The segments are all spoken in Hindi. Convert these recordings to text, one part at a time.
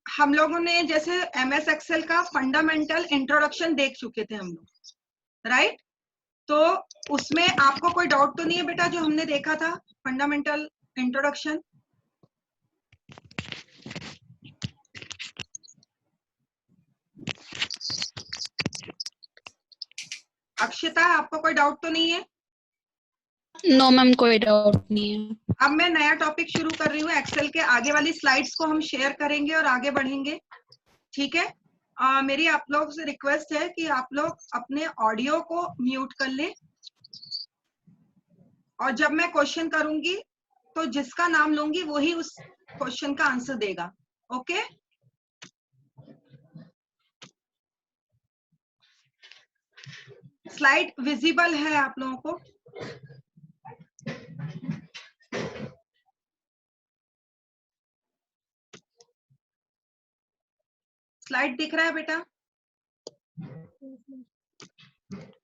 हम लोगों ने जैसे MS एक्सेल का फंडामेंटल इंट्रोडक्शन देख चुके थे हम लोग, राइट? तो उसमें आपको कोई डाउट तो नहीं है बेटा जो हमने देखा था फंडामेंटल इंट्रोडक्शन? अक्षिता, आपको कोई डाउट तो नहीं है? नो मैम, कोई डाउट नहीं है। अब मैं नया टॉपिक शुरू कर रही हूँ। एक्सेल के आगे वाली स्लाइड्स को हम शेयर करेंगे और आगे बढ़ेंगे, ठीक है? मेरी आप लोग से रिक्वेस्ट है कि आप लोग अपने ऑडियो को म्यूट कर लें, और जब मैं क्वेश्चन करूंगी तो जिसका नाम लूंगी वही उस क्वेश्चन का आंसर देगा, ओके? स्लाइड विजिबल है आप लोगों को? स्लाइड दिख रहा है बेटा?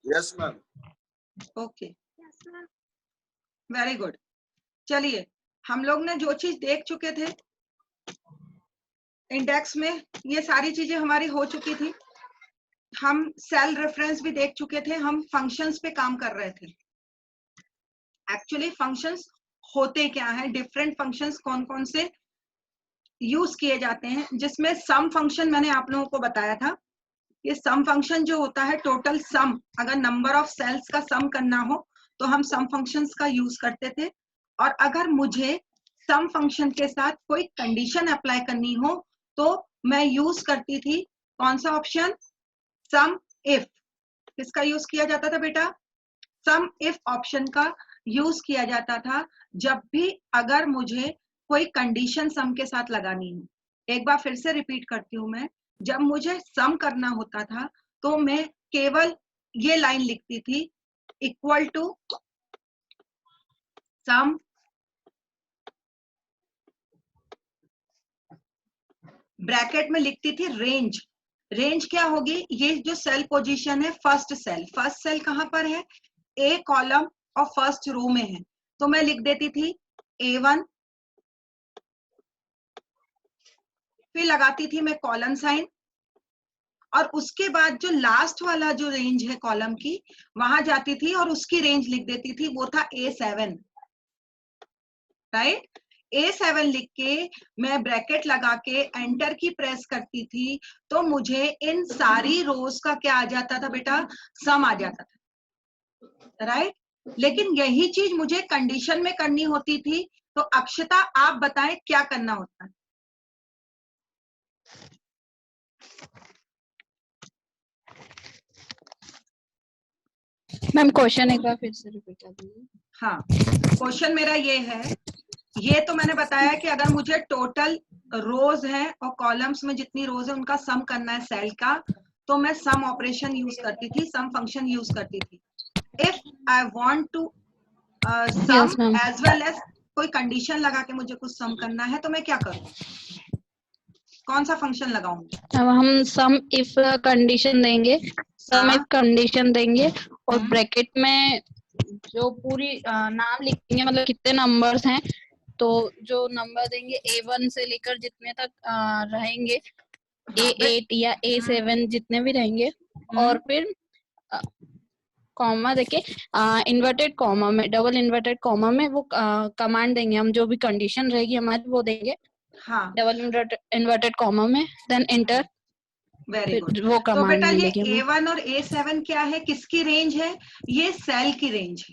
Yes ma'am. Okay, very good. चलिए, हम लोग ने जो चीज देख चुके थे इंडेक्स में, ये सारी चीजें हमारी हो चुकी थी। हम सेल रेफरेंस भी देख चुके थे, हम फंक्शंस पे काम कर रहे थे। एक्चुअली फंक्शंस होते क्या है, डिफरेंट फंक्शंस कौन कौन से यूज किए जाते हैं, जिसमें सम फंक्शन मैंने आप लोगों को बताया था। ये सम फंक्शन जो होता है, टोटल सम, अगर नंबर ऑफ सेल्स का सम करना हो तो हम सम फंक्शंस का यूज करते थे। और अगर मुझे सम फंक्शन के साथ कोई कंडीशन अप्लाई करनी हो तो मैं यूज करती थी कौन सा ऑप्शन? Sum if. किसका यूज किया जाता था बेटा? सम इफ ऑप्शन का यूज किया जाता था जब भी अगर मुझे कोई कंडीशन सम के साथ लगानी हो। एक बार फिर से रिपीट करती हूँ मैं, जब मुझे सम करना होता था तो मैं केवल ये लाइन लिखती थी, इक्वल टू सम ब्रैकेट में लिखती थी रेंज। रेंज क्या होगी? ये जो सेल पोजीशन है, फर्स्ट सेल कहां पर है? ए कॉलम और फर्स्ट रो में है, तो मैं लिख देती थी A1, फिर लगाती थी मैं कॉलम साइन, और उसके बाद जो लास्ट वाला जो रेंज है कॉलम की, वहां जाती थी और उसकी रेंज लिख देती थी, वो था A7, राइट? A7 लिख के मैं ब्रैकेट लगा के एंटर की प्रेस करती थी, तो मुझे इन सारी रोज का क्या आ जाता था बेटा? सम आ जाता था, राइट? लेकिन यही चीज मुझे कंडीशन में करनी होती थी, तो अक्षता आप बताएं क्या करना होता है? मैम क्वेश्चन एक बार फिर से रिपीट कर दीजिए। हाँ, क्वेश्चन मेरा ये है, ये तो मैंने बताया कि अगर मुझे टोटल रोज है और कॉलम्स में जितनी रोज है उनका सम करना है सेल का, तो मैं सम ऑपरेशन यूज करती थी, सम फंक्शन यूज करती थी। If I want to sum yes ma'am. As well as कोई कंडीशन लगा के मुझे कुछ सम करना है, तो मैं क्या करूं? कौन सा फंक्शन लगाऊंगी? अब हम सम इफ कंडीशन देंगे, सम हाँ, इफ कंडीशन देंगे और ब्रैकेट में जो पूरी नाम लिखेंगे, मतलब कितने नंबर्स हैं, तो जो नंबर देंगे A1 से लेकर जितने तक रहेंगे, A8 या A7 जितने भी रहेंगे, और फिर कॉमा देके इन्वर्टेड कॉमा में, डबल इन्वर्टेड कॉमा में वो कमांड देंगे, हम जो भी कंडीशन रहेगी हमारी वो देंगे, हाँ, डबल इन्वर्टेड कॉमा में, देन एंटर, वेरी गुड। फिर वो तो कमांड बेटा ये मिलेगी हमें। A1 और A7 क्या है, किसकी रेंज है? ये सेल की रेंज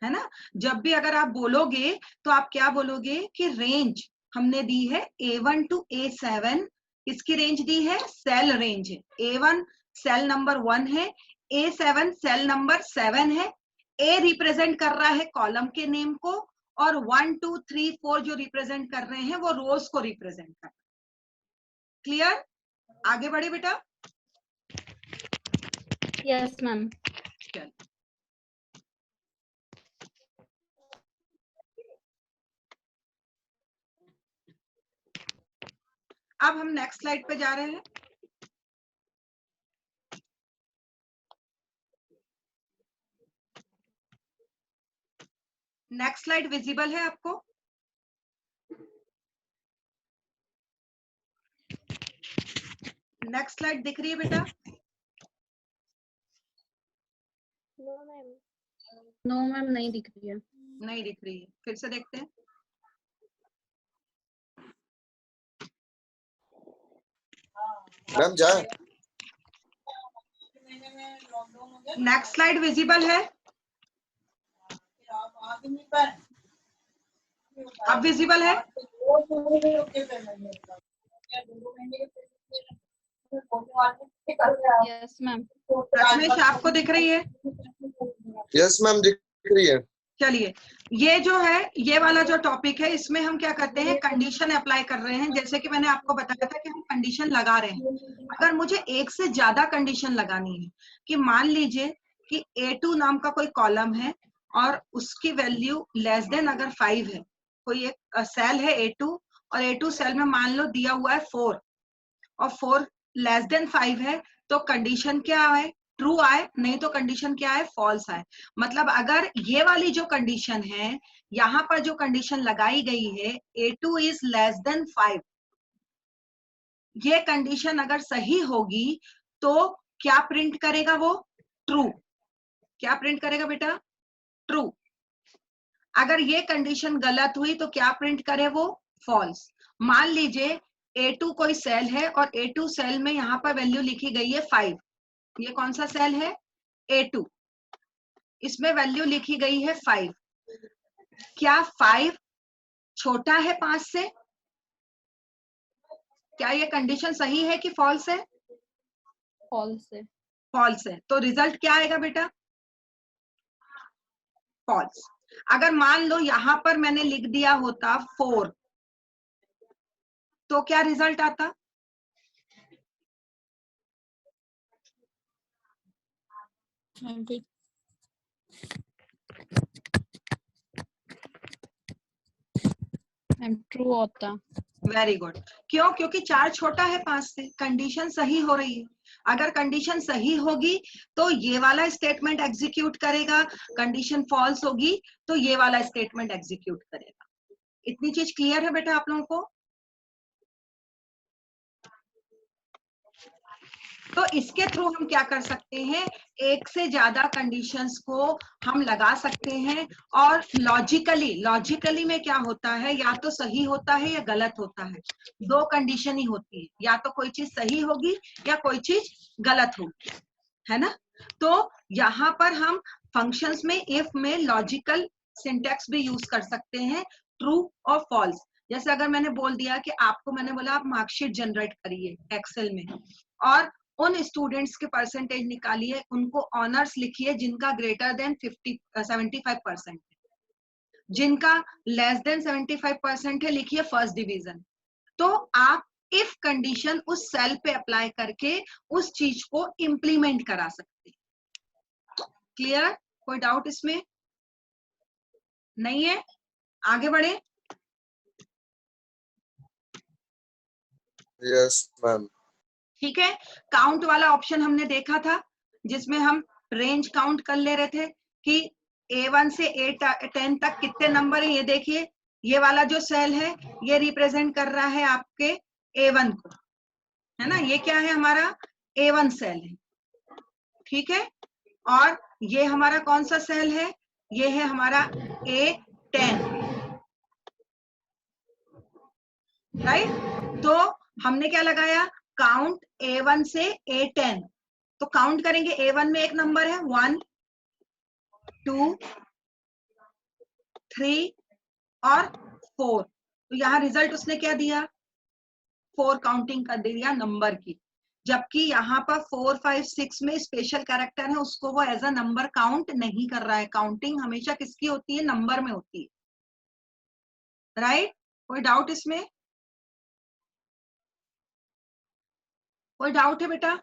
है ना? जब भी अगर आप बोलोगे तो आप क्या बोलोगे कि रेंज हमने दी है A1 टू A7, किसकी रेंज दी है? सेल रेंज है। A1 सेल नंबर 1 है, A7 सेल नंबर 7 है। A रिप्रेजेंट कर रहा है कॉलम के नेम को, और 1 2 3 4 जो रिप्रेजेंट कर रहे हैं वो रोज को रिप्रेजेंट कर रहे हैं। क्लियर? आगे बढ़े बेटा। Yes ma'am. चल, अब हम नेक्स्ट स्लाइड पे जा रहे हैं। नेक्स्ट स्लाइड विजिबल है आपको? नेक्स्ट स्लाइड दिख रही है बेटा? नो मैम नहीं दिख रही है। नहीं दिख रही है, फिर से देखते हैं। मैम जाए। नेक्स्ट स्लाइड विजिबल है? अब विजिबल है? Yes ma'am. रमेश आपको दिख रही है? यस मैम दिख रही है। चलिए, ये जो है, ये वाला जो टॉपिक है, इसमें हम क्या करते हैं, कंडीशन अप्लाई कर रहे हैं। जैसे कि मैंने आपको बताया था कि हम कंडीशन लगा रहे हैं। अगर मुझे एक से ज्यादा कंडीशन लगानी है, कि मान लीजिए कि A2 नाम का कोई कॉलम है और उसकी वैल्यू लेस देन अगर 5 है, कोई एक सेल है A2 और A2 सेल में मान लो दिया हुआ है 4 और 4 लेस देन 5 है, तो कंडीशन क्या है, ट्रू आए, नहीं तो कंडीशन क्या है, फॉल्स आए। मतलब अगर ये वाली जो कंडीशन है, यहां पर जो कंडीशन लगाई गई है A2 इज लेस देन 5, ये कंडीशन अगर सही होगी तो क्या प्रिंट करेगा वो, ट्रू। क्या प्रिंट करेगा बेटा, ट्रू। अगर ये कंडीशन गलत हुई तो क्या प्रिंट करे वो, फॉल्स। मान लीजिए A2 कोई सेल है और A2 सेल में यहां पर वैल्यू लिखी गई है 5। ये कौन सा सेल है, A2, इसमें वैल्यू लिखी गई है 5। क्या 5 छोटा है 5 से? क्या ये कंडीशन सही है कि फॉल्स है? फॉल्स है। फॉल्स है, तो रिजल्ट क्या आएगा बेटा, फॉल्स। अगर मान लो यहां पर मैंने लिख दिया होता 4, तो क्या रिजल्ट आता, ट्रू होता। Very good. क्यों, क्योंकि 4 छोटा है 5 से, कंडीशन सही हो रही है। अगर कंडीशन सही होगी तो ये वाला स्टेटमेंट एग्जीक्यूट करेगा, कंडीशन फॉल्स होगी तो ये वाला स्टेटमेंट एग्जीक्यूट करेगा। इतनी चीज क्लियर है बेटा आप लोगों को? तो इसके थ्रू हम क्या कर सकते हैं, एक से ज्यादा कंडीशंस को हम लगा सकते हैं। और लॉजिकली में क्या होता है, या तो सही होता है या गलत होता है। दो कंडीशन ही होती है, या तो कोई चीज सही होगी या कोई चीज गलत होगी, है ना। तो यहाँ पर हम फंक्शंस में इफ में लॉजिकल सिंटैक्स भी यूज कर सकते हैं, ट्रू और फॉल्स। जैसे अगर मैंने बोल दिया कि आपको, मैंने बोला आप मार्कशीट जनरेट करिए एक्सेल में और उन स्टूडेंट्स के परसेंटेज निकालिए, उनको ऑनर्स लिखिए जिनका ग्रेटर देन 75% है, जिनका लेस देन 75% है लिखिए फर्स्ट डिवीजन। तो आप इफ कंडीशन उस सेल पे अप्लाई करके उस चीज को इंप्लीमेंट करा सकते हैं। क्लियर, कोई डाउट इसमें नहीं है? आगे बढ़े। Yes ma'am. ठीक है, काउंट वाला ऑप्शन हमने देखा था, जिसमें हम रेंज काउंट कर ले रहे थे कि A1 से A10 तक कितने नंबर है। ये देखिए, ये वाला जो सेल है ये रिप्रेजेंट कर रहा है आपके A1 को, है ना। ये क्या है, हमारा A1 सेल है, ठीक है। और ये हमारा कौन सा सेल है, ये है हमारा A10, राइट। तो हमने क्या लगाया, काउंट A1 से A10। तो काउंट करेंगे, A1 में एक नंबर है 1 2 3 और 4। तो यहाँ रिजल्ट उसने क्या दिया, 4 काउंटिंग कर दिया नंबर की। जबकि यहाँ पर 4 5 6 में स्पेशल कैरेक्टर है, उसको वो एज अ नंबर काउंट नहीं कर रहा है। काउंटिंग हमेशा किसकी होती है, नंबर में होती है, राइट। कोई डाउट इसमें, कोई डाउट है बेटा?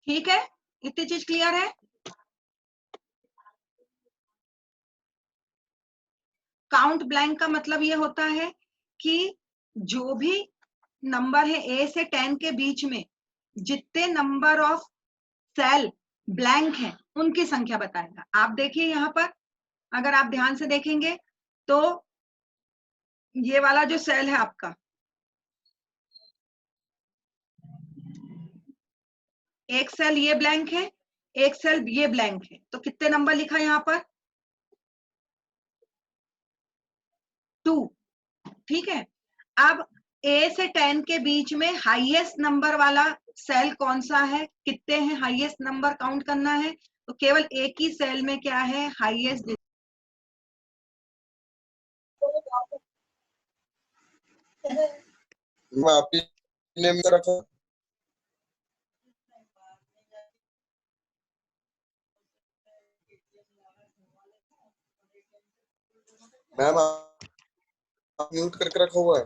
ठीक है, इतनी चीज क्लियर है। काउंट ब्लैंक का मतलब ये होता है कि जो भी नंबर है A से 10 के बीच में, जितने नंबर ऑफ सेल ब्लैंक हैं उनकी संख्या बताएगा। आप देखिए यहाँ पर, अगर आप ध्यान से देखेंगे तो ये वाला जो सेल है आपका, एक सेल ये ब्लैंक है, एक सेल ये ब्लैंक है, तो कितने नंबर लिखा यहाँ पर? 2। ठीक है। अब A से 10 के बीच में हाईएस्ट नंबर वाला सेल कौन सा है, कितने हैं हाईएस्ट नंबर काउंट करना है, तो केवल एक ही सेल में क्या है हाईएस्ट। आप ही ने में रखा। मैम आप म्यूट करके रखा हुआ है।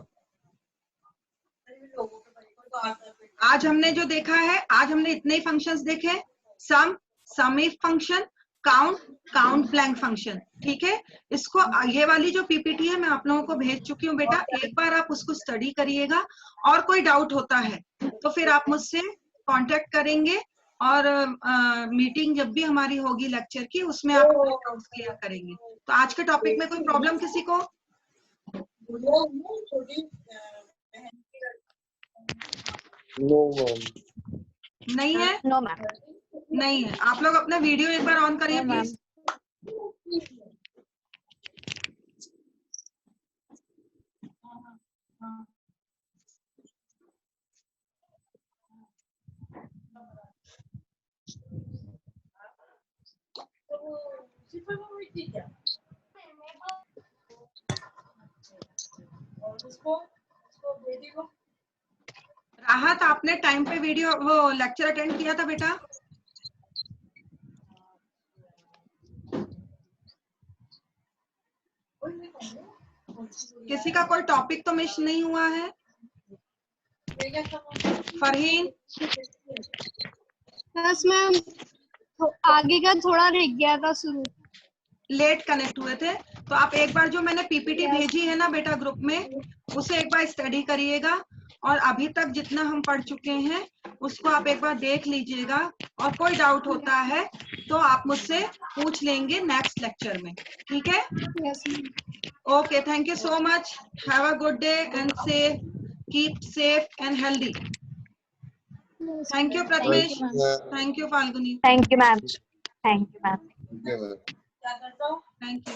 आज हमने जो देखा है, आज हमने इतने ही फंक्शंस देखे, sum if function, count blank function. ठीक है, इसको ये वाली जो पीपीटी है मैं आप लोगों को भेज चुकी हूँ बेटा, एक बार आप उसको स्टडी करिएगा, और कोई डाउट होता है तो फिर आप मुझसे कांटेक्ट करेंगे, और मीटिंग जब भी हमारी होगी लेक्चर की उसमें आप अपने डाउट्स क्लियर करेंगे। तो आज के टॉपिक में कोई प्रॉब्लम किसी को? No ma'am. नहीं है? No ma'am. नहीं है। आप लोग अपना वीडियो एक बार ऑन करिए प्लीज। राहत, आपने टाइम पे वीडियो वो लेक्चर अटेंड किया था बेटा? किसी का कोई टॉपिक तो मिस नहीं हुआ है? फरहीन? बस मैम आगे का थोड़ा रह गया था, शुरू लेट कनेक्ट हुए थे, तो आप एक बार जो मैंने पीपीटी भेजी है ना बेटा ग्रुप में, उसे एक बार स्टडी करिएगा, और अभी तक जितना हम पढ़ चुके हैं उसको आप एक बार देख लीजिएगा, और कोई डाउट होता है तो आप मुझसे पूछ लेंगे नेक्स्ट लेक्चर में। ठीक है? Yes ma'am. Okay, thank you so much, have a good day and safe, keep safe and healthy. Thank you Prathamesh, thank you Falguni, thank you ma'am. Thank you ma'am. ठीक है मैम। Thank you.